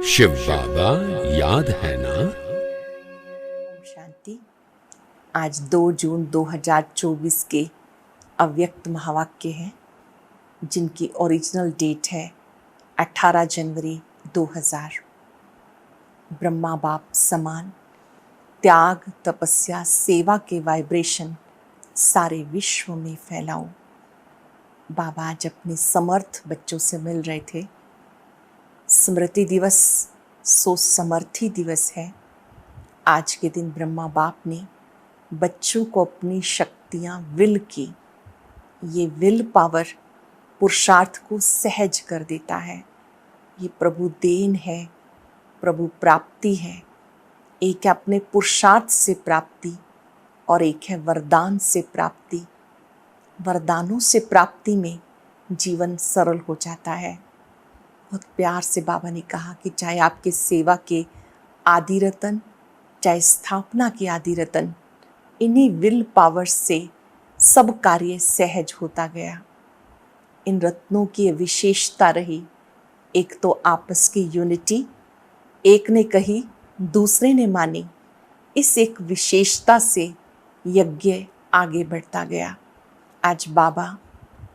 शिव बाबा याद है ना। ओम शांति। आज 2 जून 2024 के अव्यक्त महावाक्य हैं, जिनकी ओरिजिनल डेट है 18 जनवरी 2000। ब्रह्मा बाप समान त्याग, तपस्या, सेवा के वाइब्रेशन सारे विश्व में फैलाओ। बाबा आज अपने समर्थ बच्चों से मिल रहे थे। स्मृति दिवस सो समर्थी दिवस है। आज के दिन ब्रह्मा बाप ने बच्चों को अपनी शक्तियाँ विल की, ये विल पावर पुरुषार्थ को सहज कर देता है। ये प्रभु देन है, प्रभु प्राप्ति है। एक है अपने पुरुषार्थ से प्राप्ति और एक है वरदान से प्राप्ति। वरदानों से प्राप्ति में जीवन सरल हो जाता है। बहुत प्यार से बाबा ने कहा कि चाहे आपके सेवा के आदि रतन, चाहे स्थापना के आदि रतन, इन्हीं विल पावर से सब कार्य सहज होता गया। इन रत्नों की विशेषता रही, एक तो आपस की यूनिटी, एक ने कही दूसरे ने मानी। इस एक विशेषता से यज्ञ आगे बढ़ता गया। आज बाबा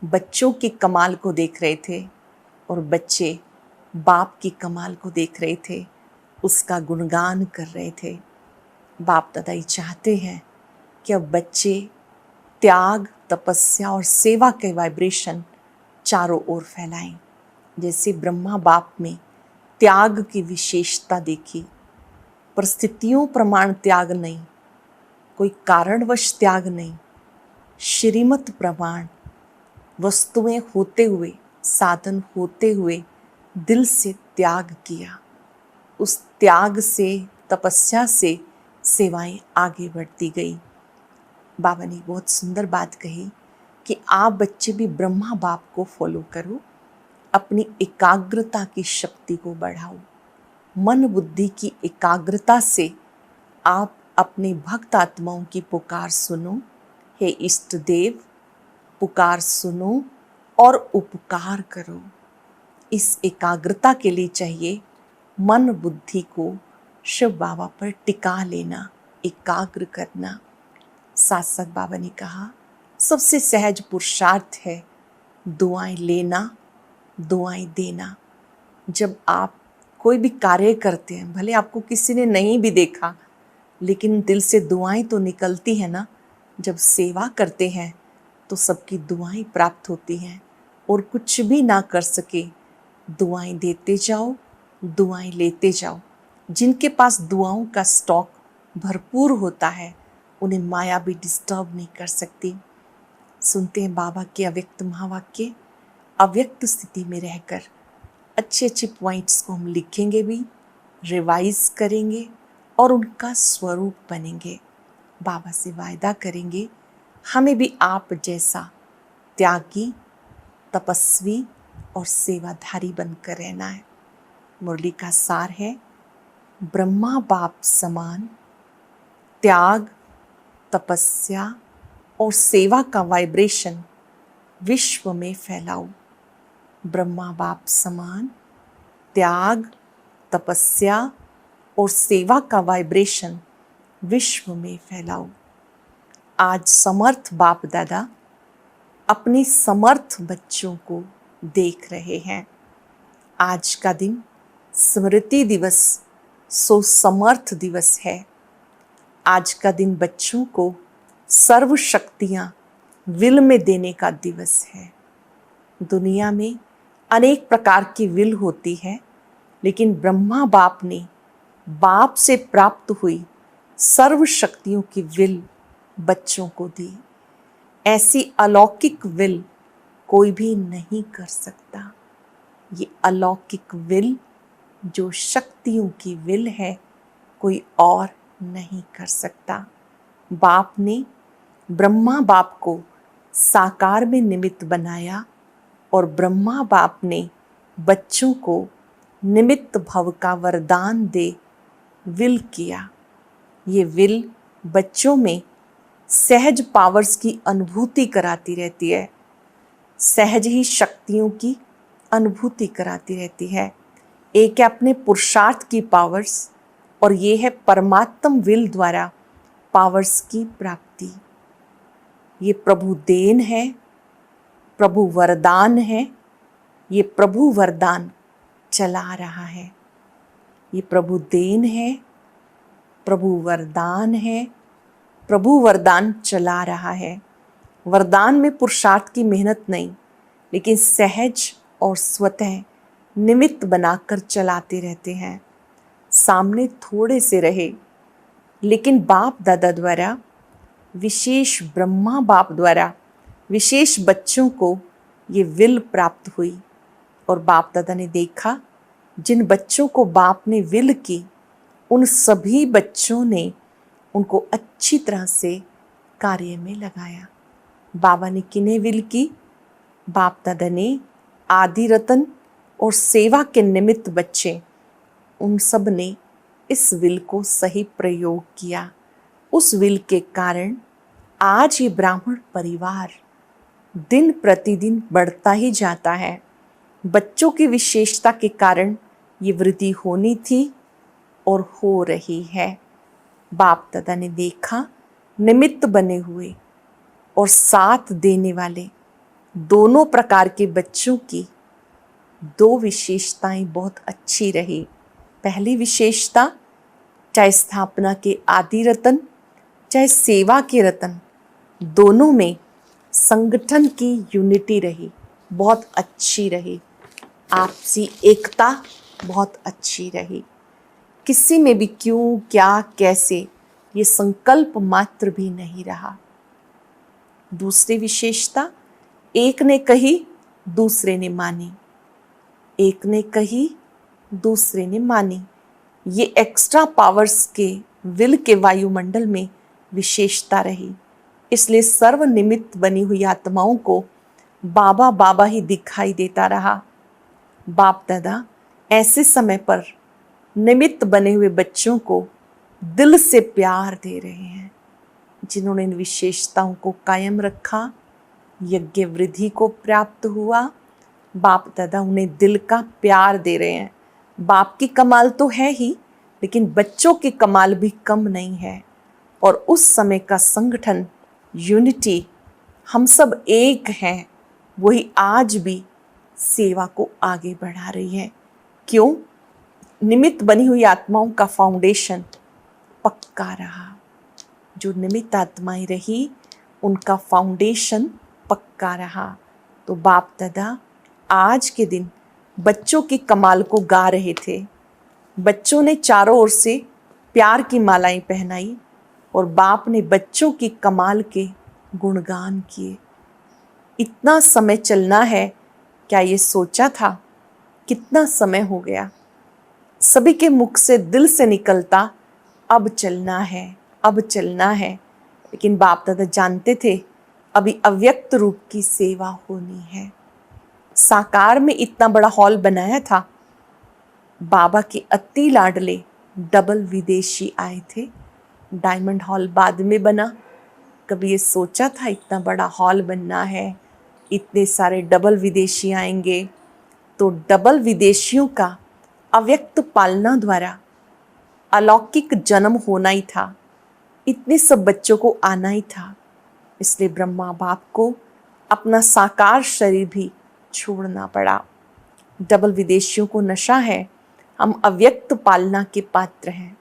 बच्चों की कमाल को देख रहे थे और बच्चे बाप की कमाल को देख रहे थे, उसका गुणगान कर रहे थे। बाप दादा ये चाहते हैं कि अब बच्चे त्याग, तपस्या और सेवा के वाइब्रेशन चारों ओर फैलाएं। जैसे ब्रह्मा बाप में त्याग की विशेषता देखी, परिस्थितियों प्रमाण त्याग नहीं, कोई कारणवश त्याग नहीं, श्रीमत प्रमाण, वस्तुएं होते हुए, साधन होते हुए दिल से त्याग किया। उस त्याग से, तपस्या से सेवाएं आगे बढ़ती गई। बाबा ने बहुत सुंदर बात कही कि आप बच्चे भी ब्रह्मा बाप को फॉलो करो, अपनी एकाग्रता की शक्ति को बढ़ाओ। मन बुद्धि की एकाग्रता से आप अपने भक्त आत्माओं की पुकार सुनो। हे इष्ट देव, पुकार सुनो और उपकार करो। इस एकाग्रता के लिए चाहिए मन बुद्धि को शिव बाबा पर टिका लेना, एकाग्र करना। साथ साथ बाबा ने कहा सबसे सहज पुरुषार्थ है दुआएं लेना, दुआएं देना। जब आप कोई भी कार्य करते हैं, भले आपको किसी ने नहीं भी देखा, लेकिन दिल से दुआएं तो निकलती हैं ना। जब सेवा करते हैं तो सबकी दुआएं प्राप्त होती हैं, और कुछ भी ना कर सके, दुआएं देते जाओ, दुआएं लेते जाओ। जिनके पास दुआओं का स्टॉक भरपूर होता है, उन्हें माया भी डिस्टर्ब नहीं कर सकती। सुनते हैं बाबा के अव्यक्त महावाक्य। अव्यक्त स्थिति में रहकर अच्छे अच्छे पॉइंट्स को हम लिखेंगे भी, रिवाइज करेंगे और उनका स्वरूप बनेंगे। बाबा से वायदा करेंगे हमें भी आप जैसा त्यागी, तपस्वी और सेवाधारी बनकर रहना है। मुरली का सार है ब्रह्मा बाप समान त्याग, तपस्या और सेवा का वाइब्रेशन विश्व में फैलाओ। ब्रह्मा बाप समान त्याग, तपस्या और सेवा का वाइब्रेशन विश्व में फैलाओ। आज समर्थ बाप दादा अपने समर्थ बच्चों को देख रहे हैं। आज का दिन स्मृति दिवस सो समर्थ दिवस है। आज का दिन बच्चों को सर्व शक्तियाँ विल में देने का दिवस है। दुनिया में अनेक प्रकार की विल होती है, लेकिन ब्रह्मा बाप ने बाप से प्राप्त हुई सर्व शक्तियों की विल बच्चों को दी। ऐसी अलौकिक विल कोई भी नहीं कर सकता। ये अलौकिक विल जो शक्तियों की विल है, कोई और नहीं कर सकता। बाप ने ब्रह्मा बाप को साकार में निमित्त बनाया और ब्रह्मा बाप ने बच्चों को निमित्त भव का वरदान दे विल किया। ये विल बच्चों में सहज पावर्स की अनुभूति कराती रहती है, सहज ही शक्तियों की अनुभूति कराती रहती है। एक है अपने पुरुषार्थ की पावर्स और ये है परमात्म विल द्वारा पावर्स की प्राप्ति। ये प्रभु देन है, प्रभु वरदान है। ये प्रभु वरदान चला रहा है। ये प्रभु देन है, प्रभु वरदान है, प्रभु वरदान चला रहा है। वरदान में पुरुषार्थ की मेहनत नहीं, लेकिन सहज और स्वतः निमित्त बनाकर चलाते रहते हैं। सामने थोड़े से रहे, लेकिन बाप दादा द्वारा, विशेष ब्रह्मा बाप द्वारा विशेष बच्चों को ये विल प्राप्त हुई। और बाप दादा ने देखा जिन बच्चों को बाप ने विल की, उन सभी बच्चों ने उनको अच्छी तरह से कार्य में लगाया। बाबा ने किन्हें विल की? बाप दादा ने आदि रतन और सेवा के निमित्त बच्चे, उन सब ने इस विल को सही प्रयोग किया। उस विल के कारण आज ये ब्राह्मण परिवार दिन प्रतिदिन बढ़ता ही जाता है। बच्चों की विशेषता के कारण ये वृद्धि होनी थी और हो रही है। बाप दादा ने देखा निमित्त बने हुए और साथ देने वाले दोनों प्रकार के बच्चों की दो विशेषताएं बहुत अच्छी रही। पहली विशेषता, चाहे स्थापना के आदि रतन चाहे सेवा के रतन, दोनों में संगठन की यूनिटी रही, बहुत अच्छी रही। आपसी एकता बहुत अच्छी रही। किसी में भी क्यों, क्या, कैसे, ये संकल्प मात्र भी नहीं रहा। दूसरी विशेषता, एक ने कही दूसरे ने मानी, एक ने कही दूसरे ने मानी। ये एक्स्ट्रा पावर्स के विल के वायुमंडल में विशेषता रही। इसलिए सर्वनिमित्त बनी हुई आत्माओं को बाबा बाबा ही दिखाई देता रहा। बाप दादा ऐसे समय पर निमित्त बने हुए बच्चों को दिल से प्यार दे रहे हैं। जिन्होंने इन विशेषताओं को कायम रखा, यज्ञ वृद्धि को प्राप्त हुआ। बाप दादा उन्हें दिल का प्यार दे रहे हैं। बाप की कमाल तो है ही, लेकिन बच्चों की कमाल भी कम नहीं है। और उस समय का संगठन, यूनिटी, हम सब एक हैं, वही आज भी सेवा को आगे बढ़ा रही है। क्यों? निमित्त बनी हुई आत्माओं का फाउंडेशन पक्का रहा। जो निमित्त आत्माएं रही, उनका फाउंडेशन पक्का रहा। तो बाप दादा आज के दिन बच्चों की कमाल को गा रहे थे। बच्चों ने चारों ओर से प्यार की मालाएं पहनाई और बाप ने बच्चों की कमाल के गुणगान किए। इतना समय चलना है, क्या ये सोचा था? कितना समय हो गया। सभी के मुख से दिल से निकलता, अब चलना है, अब चलना है। लेकिन बाप दादा जानते थे अभी अव्यक्त रूप की सेवा होनी है। साकार में इतना बड़ा हॉल बनाया था। बाबा के अति लाडले डबल विदेशी आए थे। डायमंड हॉल बाद में बना। कभी ये सोचा था इतना बड़ा हॉल बनना है, इतने सारे डबल विदेशी आएंगे? तो डबल विदेशियों का अव्यक्त पालना द्वारा अलौकिक जन्म होना ही था। इतने सब बच्चों को आना ही था। इसलिए ब्रह्मा बाप को अपना साकार शरीर भी छोड़ना पड़ा। डबल विदेशियों को नशा है, हम अव्यक्त पालना के पात्र हैं।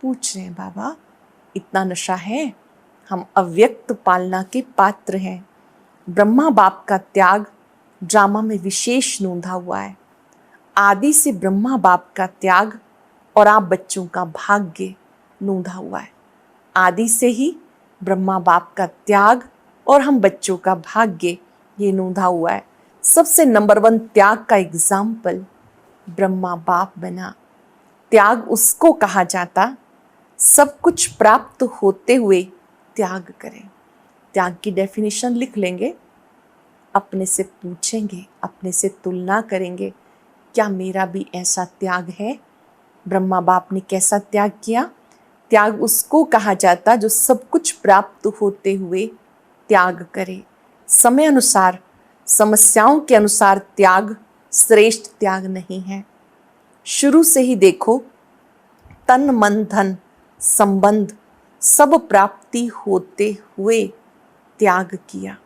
पूछ रहे हैं बाबा इतना नशा है? हम अव्यक्त पालना के पात्र हैं। ब्रह्मा बाप का त्याग ड्रामा में विशेष नोंधा हुआ है। आदि से ब्रह्मा बाप का त्याग और आप बच्चों का भाग्य नोंधा हुआ है। आदि से ही ब्रह्मा बाप का त्याग और हम बच्चों का भाग्य ये नोंधा हुआ है। सबसे नंबर 1 त्याग का एग्जाम्पल ब्रह्मा बाप बना। त्याग उसको कहा जाता सब कुछ प्राप्त होते हुए त्याग करें। त्याग की डेफिनेशन लिख लेंगे, अपने से पूछेंगे, अपने से तुलना करेंगे, क्या मेरा भी ऐसा त्याग है? ब्रह्मा बाप ने कैसा त्याग किया? त्याग उसको कहा जाता जो सब कुछ प्राप्त होते हुए त्याग करे। समय अनुसार, समस्याओं के अनुसार त्याग श्रेष्ठ त्याग नहीं है। शुरू से ही देखो, तन मन धन संबंध सब प्राप्ति होते हुए त्याग किया।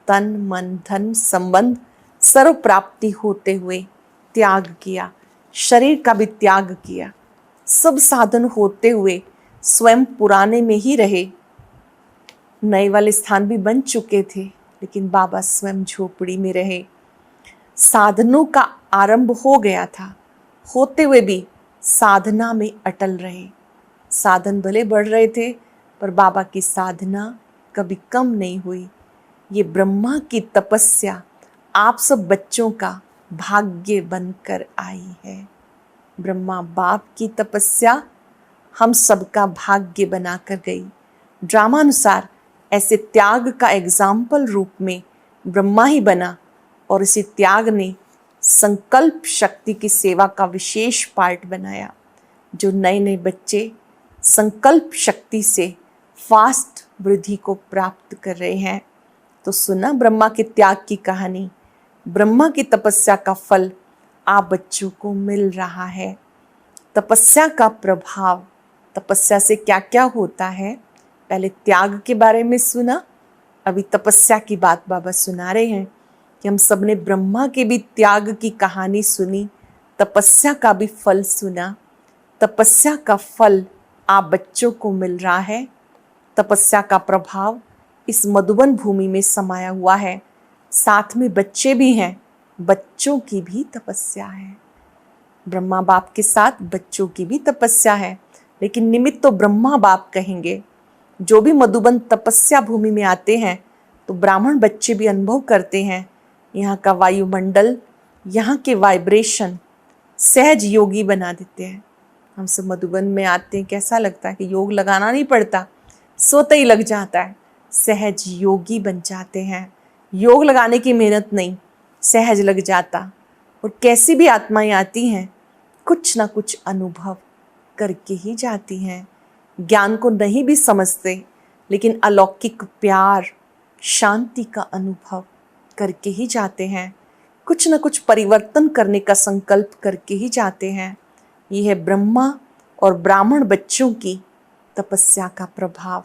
तन मन धन संबंध सर्व प्राप्ति होते हुए त्याग किया। शरीर का भी त्याग किया। सब साधन होते हुए स्वयं पुराने में ही रहे। नए वाले स्थान भी बन चुके थे, लेकिन बाबा स्वयं झोपड़ी में रहे। साधनों का आरंभ हो गया था, होते हुए भी साधना में अटल रहे। साधन भले बढ़ रहे थे, पर बाबा की साधना कभी कम नहीं हुई। ये ब्रह्मा की तपस्या आप सब बच्चों का भाग्य बनकर आई है। ब्रह्मा बाप की तपस्या हम सबका भाग्य बनाकर गई। ड्रामानुसार ऐसे त्याग का एग्जाम्पल रूप में ब्रह्मा ही बना, और इसी त्याग ने संकल्प शक्ति की सेवा का विशेष पार्ट बनाया। जो नए नए बच्चे संकल्प शक्ति से फास्ट वृद्धि को प्राप्त कर रहे हैं, तो सुना ब्रह्मा के त्याग की कहानी। ब्रह्मा की तपस्या का फल आप बच्चों को मिल रहा है। तपस्या का प्रभाव, तपस्या से क्या क्या होता है, पहले त्याग के बारे में सुना, अभी तपस्या की बात बाबा सुना रहे हैं कि हम सब ने ब्रह्मा के भी त्याग की कहानी सुनी, तपस्या का भी फल सुना। तपस्या का फल आप बच्चों को मिल रहा है। तपस्या का प्रभाव इस मधुबन भूमि में समाया हुआ है। साथ में बच्चे भी हैं, बच्चों की भी तपस्या है। ब्रह्मा बाप के साथ बच्चों की भी तपस्या है, लेकिन निमित्त तो ब्रह्मा बाप कहेंगे। जो भी मधुबन तपस्या भूमि में आते हैं, तो ब्राह्मण बच्चे भी अनुभव करते हैं यहाँ का वायुमंडल, यहाँ के वाइब्रेशन सहज योगी बना देते हैं। हम सब मधुबन में आते हैं, कैसा लगता है कि योग लगाना नहीं पड़ता, सोते ही लग जाता है, सहज योगी बन जाते हैं। योग लगाने की मेहनत नहीं, सहज लग जाता। और कैसी भी आत्माएं आती हैं, कुछ ना कुछ अनुभव करके ही जाती हैं। ज्ञान को नहीं भी समझते, लेकिन अलौकिक प्यार, शांति का अनुभव करके ही जाते हैं। कुछ न कुछ परिवर्तन करने का संकल्प करके ही जाते हैं। यह है ब्रह्मा और ब्राह्मण बच्चों की तपस्या का प्रभाव।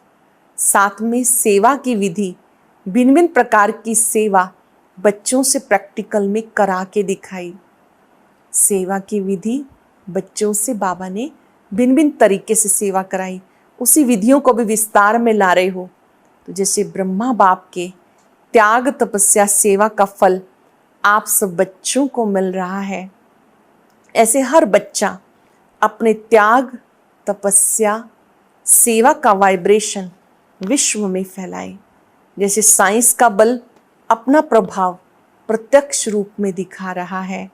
साथ में सेवा की विधि, भिन्न भिन्न प्रकार की सेवा बच्चों से प्रैक्टिकल में करा के दिखाई। सेवा की विधि बच्चों से बाबा ने भिन्न भिन्न तरीके से सेवा कराई। उसी विधियों को भी विस्तार में ला रहे हो। तो जैसे ब्रह्मा बाप के त्याग तपस्या सेवा का फल आप सब बच्चों को मिल रहा है, ऐसे हर बच्चा अपने त्याग तपस्या सेवा का वाइब्रेशन विश्व में फैलाए। जैसे साइंस का बल अपना प्रभाव प्रत्यक्ष रूप में दिखा रहा है,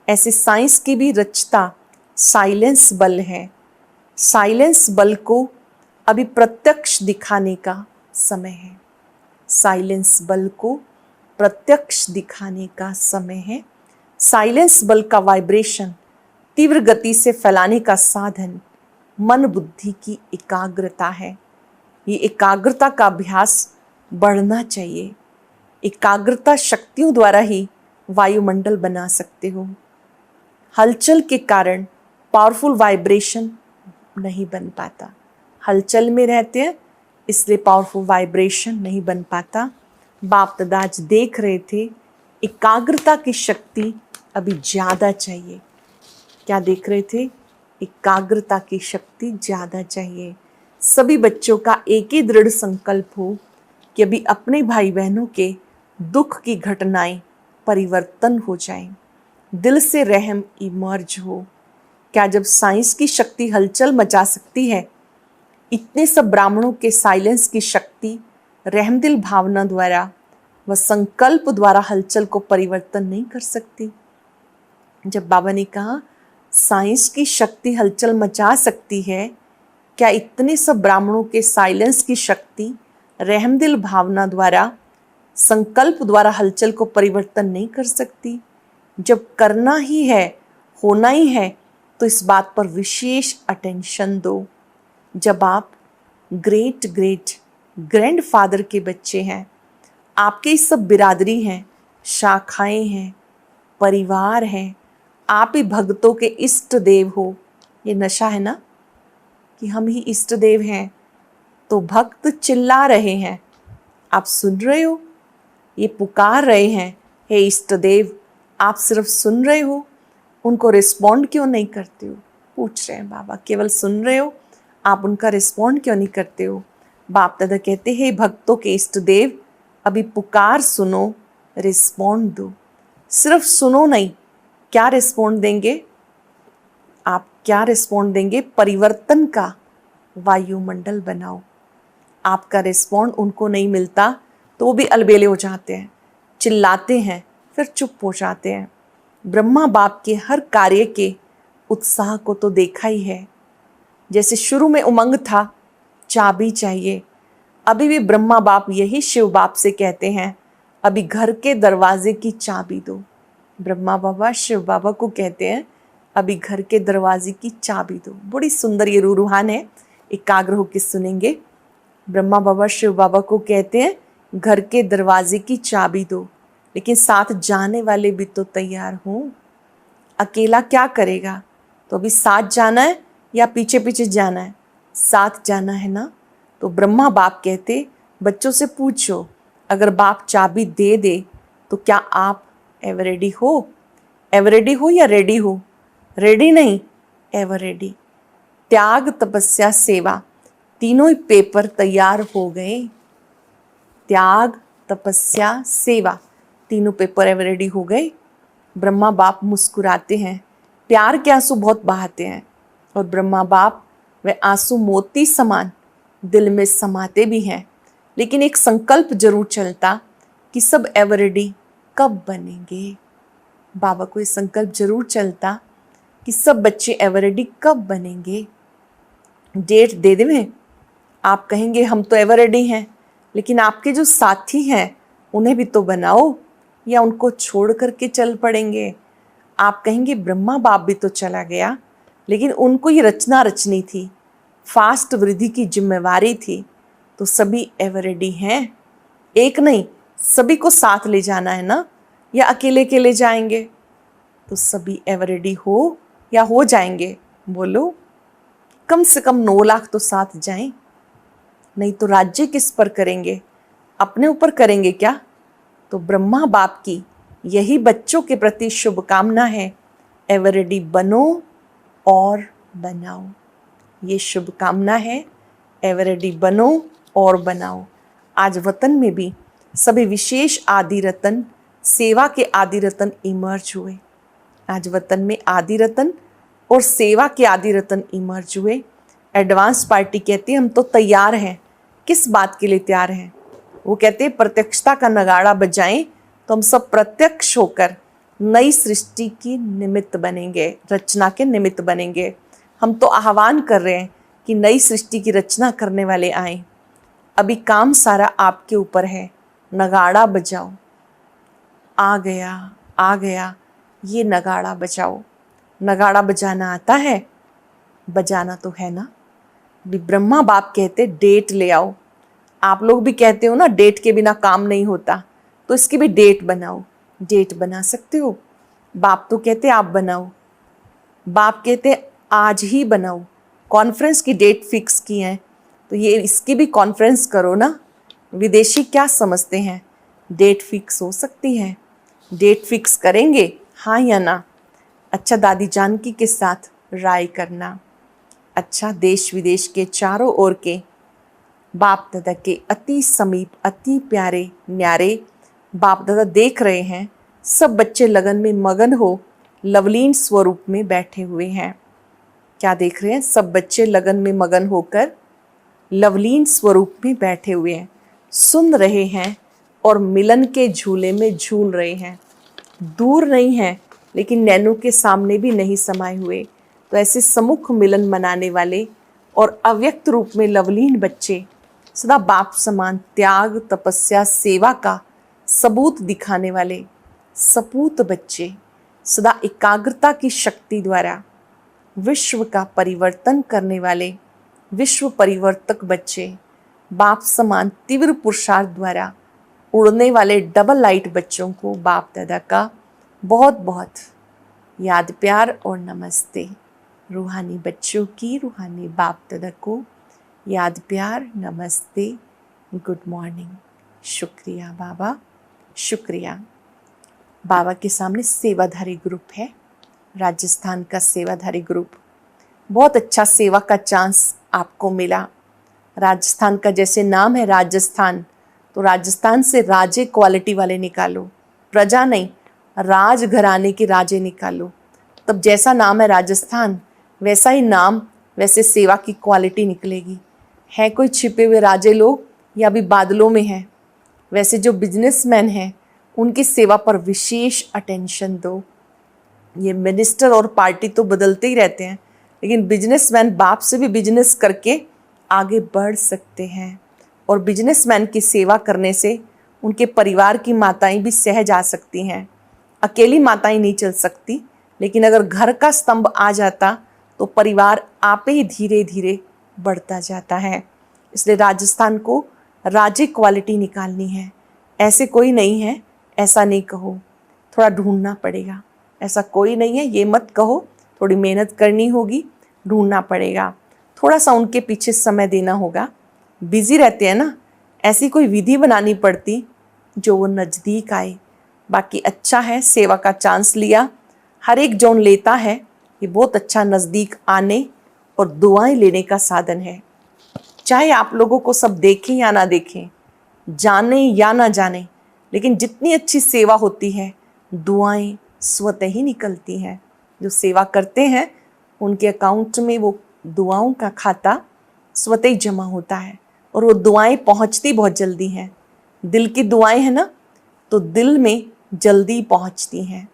ऐसे साइंस की भी रचता साइलेंस बल है। साइलेंस बल को अभी प्रत्यक्ष दिखाने का समय है। साइलेंस बल को प्रत्यक्ष दिखाने का समय है। साइलेंस बल का वाइब्रेशन तीव्र गति से फैलाने का साधन मन बुद्धि की एकाग्रता है। ये एकाग्रता का अभ्यास बढ़ना चाहिए। एकाग्रता शक्तियों द्वारा ही वायुमंडल बना सकते हो। हलचल के कारण पावरफुल वाइब्रेशन नहीं बन पाता। हलचल में रहते हैं, इसलिए पावरफुल वाइब्रेशन नहीं बन पाता। बाप दादा आज देख रहे थे, एकाग्रता की शक्ति अभी ज़्यादा चाहिए। क्या देख रहे थे? एकाग्रता की शक्ति ज़्यादा चाहिए। सभी बच्चों का एक ही दृढ़ संकल्प हो कि अभी अपने भाई बहनों के दुख की घटनाएं परिवर्तन हो जाएं, दिल से रहम इमर्ज हो। क्या जब साइंस की शक्ति हलचल मचा सकती है, इतने सब ब्राह्मणों के साइलेंस की शक्ति रहमदिल भावना द्वारा व संकल्प द्वारा हलचल को परिवर्तन नहीं कर सकती? जब बाबा ने कहा साइंस की शक्ति हलचल मचा सकती है, क्या इतने सब ब्राह्मणों के साइलेंस की शक्ति रहमदिल भावना द्वारा संकल्प द्वारा हलचल को परिवर्तन नहीं कर सकती? जब करना ही है, होना ही है, तो इस बात पर विशेष अटेंशन दो। जब आप ग्रेट ग्रैंडफादर के बच्चे हैं, आपके सब बिरादरी हैं, शाखाएं हैं, परिवार हैं, आप ही भक्तों के इष्ट देव हो। ये नशा है ना कि हम ही इष्ट देव हैं। तो भक्त चिल्ला रहे हैं, आप सुन रहे हो, ये पुकार रहे हैं, हे इष्ट देव, आप सिर्फ सुन रहे हो, उनको रिस्पॉन्ड क्यों नहीं करते हो? पूछ रहे हैं बाबा, केवल सुन रहे हो, आप उनका रिस्पॉन्ड क्यों नहीं करते हो? बाप दादा कहते हैं, भक्तों के इष्ट देव, अभी पुकार सुनो, रिस्पॉन्ड दो। सिर्फ सुनो नहीं, क्या रिस्पॉन्ड देंगे आप? क्या रिस्पॉन्ड देंगे? परिवर्तन का वायुमंडल बनाओ। आपका रिस्पॉन्ड उनको नहीं मिलता तो वो भी अलबेले हो जाते हैं, चिल्लाते हैं, फिर चुप हो जाते हैं। ब्रह्मा बाप के हर कार्य के उत्साह को तो देखा ही है। जैसे शुरू में उमंग था, चाबी चाहिए, अभी भी ब्रह्मा बाप यही शिव बाप से कहते हैं, अभी घर के दरवाजे की चाबी दो। ब्रह्मा बाबा शिव बाबा को कहते हैं, अभी घर के दरवाजे की चाबी दो। बड़ी सुंदर ये रूहान है, एकाग्र होकर सुनेंगे। ब्रह्मा बाबा शिव बाबा को कहते हैं, घर के दरवाजे की चाबी दो, लेकिन साथ जाने वाले भी तो तैयार हों। अकेला क्या करेगा? तो अभी साथ जाना है या पीछे पीछे जाना है? साथ जाना है ना। तो ब्रह्मा बाप कहते, बच्चों से पूछो, अगर बाप चाबी दे दे तो क्या आप एवर रेडी हो? एवर रेडी हो या रेडी हो? रेडी नहीं, एवर रेडी। त्याग, तपस्या, सेवा, तीनों ही पेपर तैयार हो गए। त्याग, तपस्या, सेवा, तीनों पेपर एवर रेडी हो गए। ब्रह्मा बाप मुस्कुराते हैं, प्यार के आंसू बहुत बहाते हैं, और ब्रह्मा बाप वे आंसू मोती समान दिल में समाते भी हैं। लेकिन एक संकल्प जरूर चलता कि सब एवर रेडी कब बनेंगे। बाबा को ये संकल्प जरूर चलता कि सब बच्चे एवर रेडी कब बनेंगे। डेट दे दें, आप कहेंगे हम तो एवर रेडी हैं, लेकिन आपके जो साथी हैं उन्हें भी तो बनाओ, या उनको छोड़ करके चल पड़ेंगे। आप कहेंगे ब्रह्मा बाप भी तो चला गया, लेकिन उनको ये रचना रचनी थी, फास्ट वृद्धि की जिम्मेवारी थी, तो सभी एवर रेडी हैं? एक नहीं, सभी को साथ ले जाना है ना, या अकेले अकेले जाएंगे? तो सभी एवर रेडी हो या हो जाएंगे? बोलो, कम से कम 9 लाख तो साथ जाएं, नहीं तो राज्य किस पर करेंगे? अपने ऊपर करेंगे क्या? तो ब्रह्मा बाप की यही बच्चों के प्रति शुभकामना है, एवर रेडी बनो और बनाओ। ये शुभकामना है, एवर रेडी बनो और बनाओ। आज वतन में भी सभी विशेष आदि रतन, सेवा के आदि रतन इमर्ज हुए। आज वतन में आदि रतन और सेवा के आदि रतन इमर्ज हुए। एडवांस पार्टी कहती है, हम तो तैयार हैं। किस बात के लिए तैयार हैं? वो कहते हैं, प्रत्यक्षता का नगाड़ा बजाएं तो हम सब प्रत्यक्ष होकर नई सृष्टि की निमित्त बनेंगे, रचना के निमित्त बनेंगे। हम तो आह्वान कर रहे हैं कि नई सृष्टि की रचना करने वाले आए। अभी काम सारा आपके ऊपर है, नगाड़ा बजाओ। आ गया, आ गया, ये नगाड़ा बजाओ। नगाड़ा बजाना आता है? बजाना तो है ना। भी ब्रह्मा बाप कहते डेट ले आओ। आप लोग भी कहते हो ना, डेट के बिना काम नहीं होता, तो इसकी भी डेट बनाओ। डेट बना सकते हो? बाप तो कहते आप बनाओ, बाप कहते आज ही बनाओ। कॉन्फ्रेंस की डेट फिक्स की है, तो ये इसकी भी कॉन्फ्रेंस करो ना। विदेशी क्या समझते हैं, डेट फिक्स हो सकती है। डेट फिक्स करेंगे, हाँ या ना? अच्छा, दादी जानकी के साथ राय करना। अच्छा, देश विदेश के चारों ओर के बाप दादा के अति समीप, अति प्यारे न्यारे बाप दादा देख रहे हैं। सब बच्चे लगन में मगन हो लवलीन स्वरूप में बैठे हुए हैं। क्या देख रहे हैं? सब बच्चे लगन में मगन होकर लवलीन स्वरूप में बैठे हुए हैं, सुन रहे हैं और मिलन के झूले में झूल रहे हैं। दूर नहीं है, लेकिन नैनू के सामने भी नहीं समाये हुए। तो ऐसे सम्मुख मिलन मनाने वाले और अव्यक्त रूप में लवलीन बच्चे, सदा बाप समान त्याग, तपस्या, सेवा का सबूत दिखाने वाले सपूत बच्चे, सदा एकाग्रता की शक्ति द्वारा विश्व का परिवर्तन करने वाले विश्व परिवर्तक बच्चे, बाप समान तीव्र पुरुषार्थ द्वारा उड़ने वाले डबल लाइट बच्चों को बाप दादा का बहुत बहुत याद प्यार और नमस्ते। रूहानी बच्चों की रूहानी बाप दादा को याद प्यार नमस्ते, गुड मॉर्निंग। शुक्रिया बाबा, शुक्रिया। बाबा के सामने सेवाधारी ग्रुप है, राजस्थान का सेवाधारी ग्रुप। बहुत अच्छा सेवा का चांस आपको मिला। राजस्थान का जैसे नाम है राजस्थान, तो राजस्थान से राजे क्वालिटी वाले निकालो, प्रजा नहीं, राज घराने के राजे निकालो। तब जैसा नाम है राजस्थान, वैसा ही नाम, वैसे सेवा की क्वालिटी निकलेगी। है कोई छिपे हुए राजे लोग या अभी बादलों में हैं? वैसे जो बिजनेसमैन हैं उनकी सेवा पर विशेष अटेंशन दो। ये मिनिस्टर और पार्टी तो बदलते ही रहते हैं, लेकिन बिजनेसमैन बाप से भी बिजनेस करके आगे बढ़ सकते हैं। और बिजनेसमैन की सेवा करने से उनके परिवार की माताएं भी सहज आ सकती हैं। अकेली माताएं नहीं चल सकती, लेकिन अगर घर का स्तंभ आ जाता तो परिवार आप ही धीरे धीरे बढ़ता जाता है। इसलिए राजस्थान को राजे क्वालिटी निकालनी है। ऐसे कोई नहीं है, ऐसा नहीं कहो, थोड़ा ढूंढना पड़ेगा। ऐसा कोई नहीं है ये मत कहो, थोड़ी मेहनत करनी होगी, ढूंढना पड़ेगा, थोड़ा सा उनके पीछे समय देना होगा। बिजी रहते हैं ना, ऐसी कोई विधि बनानी पड़ती जो वो नज़दीक आए। बाकी अच्छा है, सेवा का चांस लिया, हर एक जोन लेता है, ये बहुत अच्छा नज़दीक आने और दुआएं लेने का साधन है। चाहे आप लोगों को सब देखें या ना देखें, जाने या ना जाने, लेकिन जितनी अच्छी सेवा होती है दुआएं स्वतः ही निकलती हैं। जो सेवा करते हैं उनके अकाउंट में वो दुआओं का खाता स्वतः ही जमा होता है और वो दुआएं पहुंचती बहुत जल्दी हैं। दिल की दुआएं हैं ना, तो दिल में जल्दी पहुंचती हैं।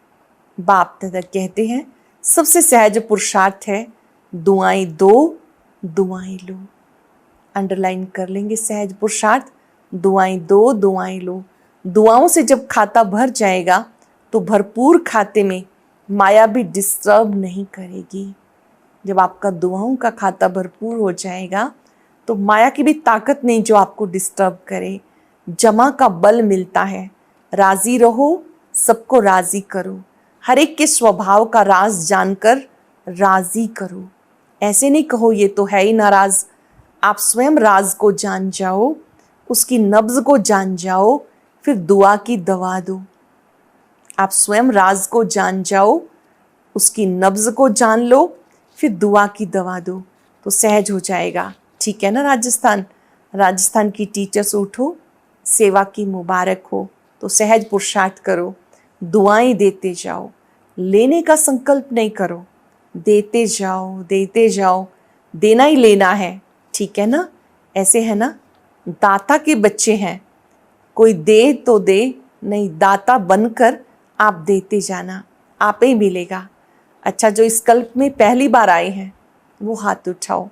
बाप दादा कहते हैं सबसे सहज पुरुषार्थ है दुआएं दो, दुआएं लो। अंडरलाइन कर लेंगे सहज पुरुषार्थ, दुआएं दो, दुआएं लो। दुआओं से जब खाता भर जाएगा तो भरपूर खाते में माया भी डिस्टर्ब नहीं करेगी। जब आपका दुआओं का खाता भरपूर हो जाएगा तो माया की भी ताकत नहीं जो आपको डिस्टर्ब करे। जमा का बल मिलता है। राजी रहो, सबको राजी करो, हर एक के स्वभाव का राज जानकर राजी करो। ऐसे नहीं कहो ये तो है ही नाराज। आप स्वयं राज को जान जाओ, उसकी नब्ज को जान जाओ, फिर दुआ की दवा दो। आप स्वयं राज को जान जाओ, उसकी नब्ज को जान लो, फिर दुआ की दवा दो, तो सहज हो जाएगा। ठीक है ना राजस्थान? राजस्थान की टीचर्स उठो, सेवा की मुबारक हो, तो सहज पुरुषार्थ करो, दुआएं देते जाओ। लेने का संकल्प नहीं करो, देते जाओ, देते जाओ, देना ही लेना है। ठीक है ना? ऐसे है ना, दाता के बच्चे हैं, कोई दे तो दे, नहीं दाता बनकर आप देते जाना, आप ही मिलेगा। अच्छा, जो इस कल्प में पहली बार आए हैं वो हाथ उठाओ।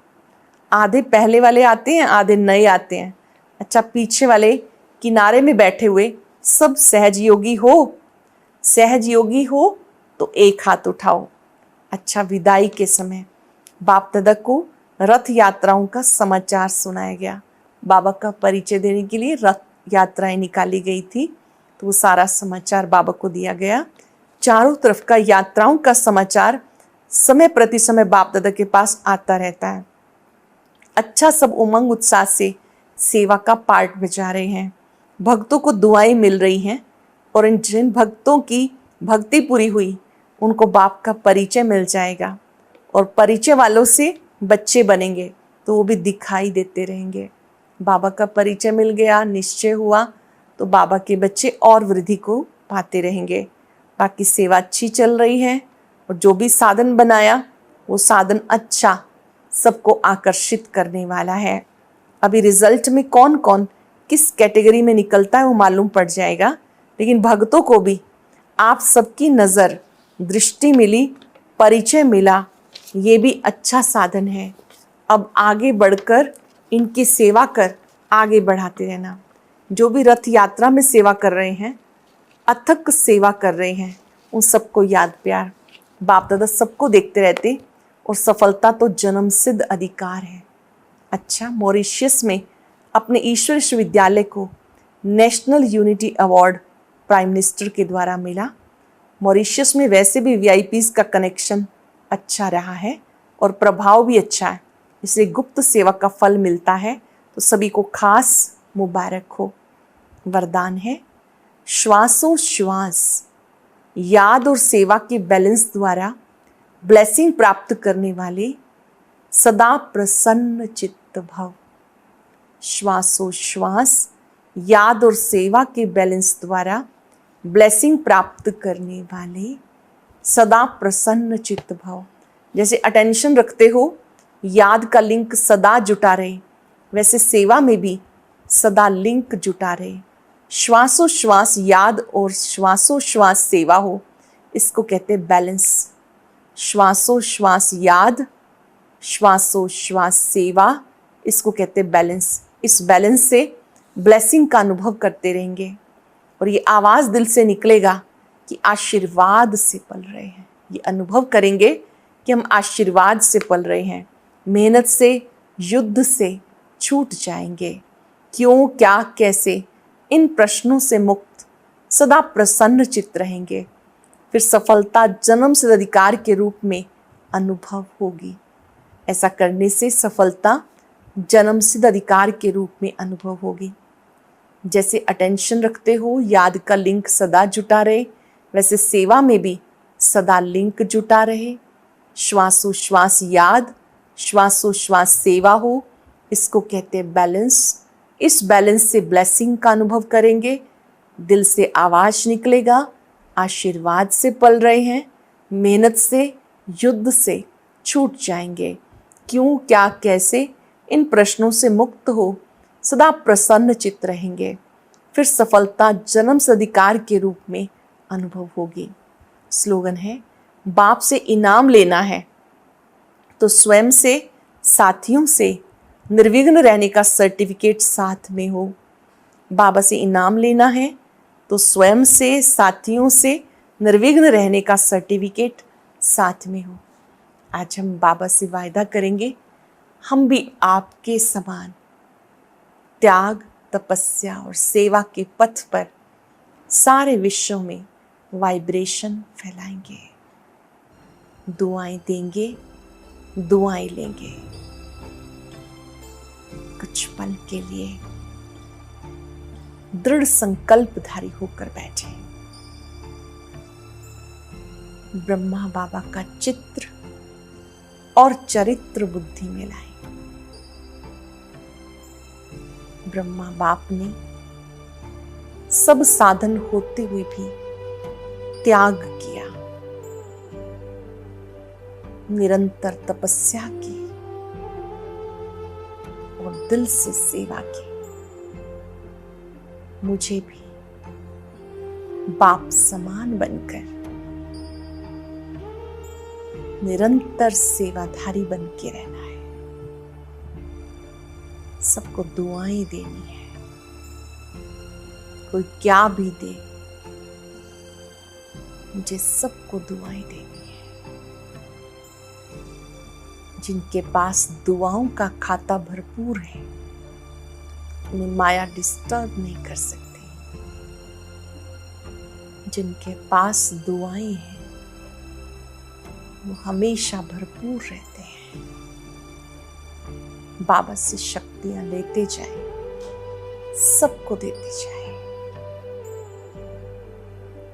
आधे पहले वाले आते हैं, आधे नए आते हैं। अच्छा, पीछे वाले किनारे में बैठे हुए सब सहज योगी हो? सहज योगी हो तो एक हाथ उठाओ। अच्छा, विदाई के समय बाप दादा को रथ यात्राओं का समाचार सुनाया गया। बाबा का परिचय देने के लिए रथ यात्राएं निकाली गई थी, तो वो सारा समाचार बाबा को दिया गया। चारों तरफ का यात्राओं का समाचार समय प्रति समय बाप दादा के पास आता रहता है। अच्छा, सब उमंग उत्साह से सेवा का पार्ट बजा रहे हैं, भक्तों को दुआएं मिल रही हैं, और इन जिन भक्तों की भक्ति पूरी हुई उनको बाप का परिचय मिल जाएगा, और परिचय वालों से बच्चे बनेंगे तो वो भी दिखाई देते रहेंगे। बाबा का परिचय मिल गया, निश्चय हुआ, तो बाबा के बच्चे और वृद्धि को पाते रहेंगे। बाकी सेवा अच्छी चल रही है, और जो भी साधन बनाया वो साधन अच्छा सबको आकर्षित करने वाला है। अभी रिजल्ट में कौन कौन किस कैटेगरी में निकलता है वो मालूम पड़ जाएगा, लेकिन भक्तों को भी आप सबकी नज़र दृष्टि मिली, परिचय मिला, ये भी अच्छा साधन है। अब आगे बढ़कर इनकी सेवा कर आगे बढ़ाते रहना। जो भी रथ यात्रा में सेवा कर रहे हैं, अथक सेवा कर रहे हैं, उन सबको याद प्यार। बाप दादा सबको देखते रहते, और सफलता तो जन्म सिद्ध अधिकार है। अच्छा, मॉरिशस में अपने ईश्वर विश्वविद्यालय को national unity award prime minister के द्वारा मिला, मॉरिशस में वैसे भी वीआईपीज का कनेक्शन अच्छा रहा है और प्रभाव भी अच्छा है, इसलिए गुप्त सेवा का फल मिलता है। तो सभी को खास मुबारक हो। वरदान है, श्वासोश्वास याद और सेवा के बैलेंस द्वारा ब्लेसिंग प्राप्त करने वाले सदा प्रसन्न चित्त भव। श्वासोश्वास याद और सेवा के बैलेंस द्वारा ब्लेसिंग प्राप्त करने वाले सदा प्रसन्न चित्त भव। जैसे अटेंशन रखते हो, याद का लिंक सदा जुटा रहे, वैसे सेवा में भी सदा लिंक जुटा रहे। श्वासोश्वास याद और श्वासोश्वास सेवा हो, इसको कहते हैं बैलेंस। श्वासोश्वास याद, श्वासोश्वास सेवा, इसको कहते हैं बैलेंस। इस बैलेंस से ब्लेसिंग का अनुभव करते रहेंगे और ये आवाज़ दिल से निकलेगा कि आशीर्वाद से पल रहे हैं। ये अनुभव करेंगे कि हम आशीर्वाद से पल रहे हैं, मेहनत से, युद्ध से छूट जाएंगे। क्यों, क्या, कैसे, इन प्रश्नों से मुक्त सदा प्रसन्न चित्त रहेंगे। फिर सफलता जन्म सिद्ध अधिकार के रूप में अनुभव होगी। ऐसा करने से सफलता जन्म सिद्ध अधिकार के रूप में अनुभव होगी। जैसे अटेंशन रखते हो, याद का लिंक सदा जुटा रहे, वैसे सेवा में भी सदा लिंक जुटा रहे। श्वासोश्वास याद, श्वासोश्वास सेवा हो, इसको कहते हैं बैलेंस। इस बैलेंस से ब्लेसिंग का अनुभव करेंगे, दिल से आवाज़ निकलेगा, आशीर्वाद से पल रहे हैं, मेहनत से, युद्ध से छूट जाएंगे। क्यों, क्या, कैसे, इन प्रश्नों से मुक्त हो सदा प्रसन्न चित्त रहेंगे। फिर सफलता जन्म सिद्ध अधिकार के रूप में अनुभव होगी। स्लोगन है, बाप से इनाम लेना है तो स्वयं से, साथियों से निर्विघ्न रहने का सर्टिफिकेट साथ में हो। बाबा से इनाम लेना है तो स्वयं से, साथियों से निर्विघ्न रहने का सर्टिफिकेट साथ में हो। आज हम बाबा से वायदा करेंगे, हम भी आपके समान त्याग, तपस्या और सेवा के पथ पर सारे विश्व में वाइब्रेशन फैलाएंगे, दुआएं देंगे, दुआएं लेंगे। कुछ पल के लिए दृढ़ संकल्पधारी होकर बैठे। ब्रह्मा बाबा का चित्र और चरित्र बुद्धि में लाए। ब्रह्मा बाप ने सब साधन होते हुए भी त्याग किया, निरंतर तपस्या की और दिल से सेवा की। मुझे भी बाप समान बनकर निरंतर सेवाधारी बन के रहना है। सबको दुआएं देनी है। कोई क्या भी दे, मुझे सबको दुआएं देनी है। जिनके पास दुआओं का खाता भरपूर है, उन्हें माया डिस्टर्ब नहीं कर सकती। जिनके पास दुआएं हैं, वो हमेशा भरपूर रहते हैं। बाबा से शक्तियां लेते जाए, सबको देते जाए।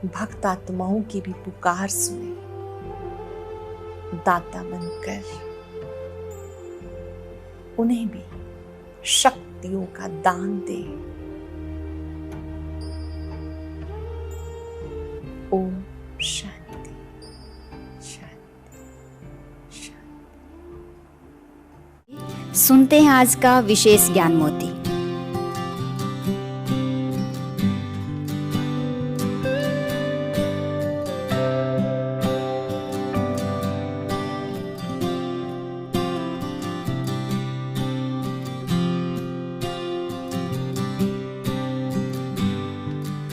भक्त आत्माओं की भी पुकार सुने, दाता बनकर उन्हें भी शक्तियों का दान दे। ओम शांति, शांति, शांति। सुनते हैं आज का विशेष ज्ञान मोती।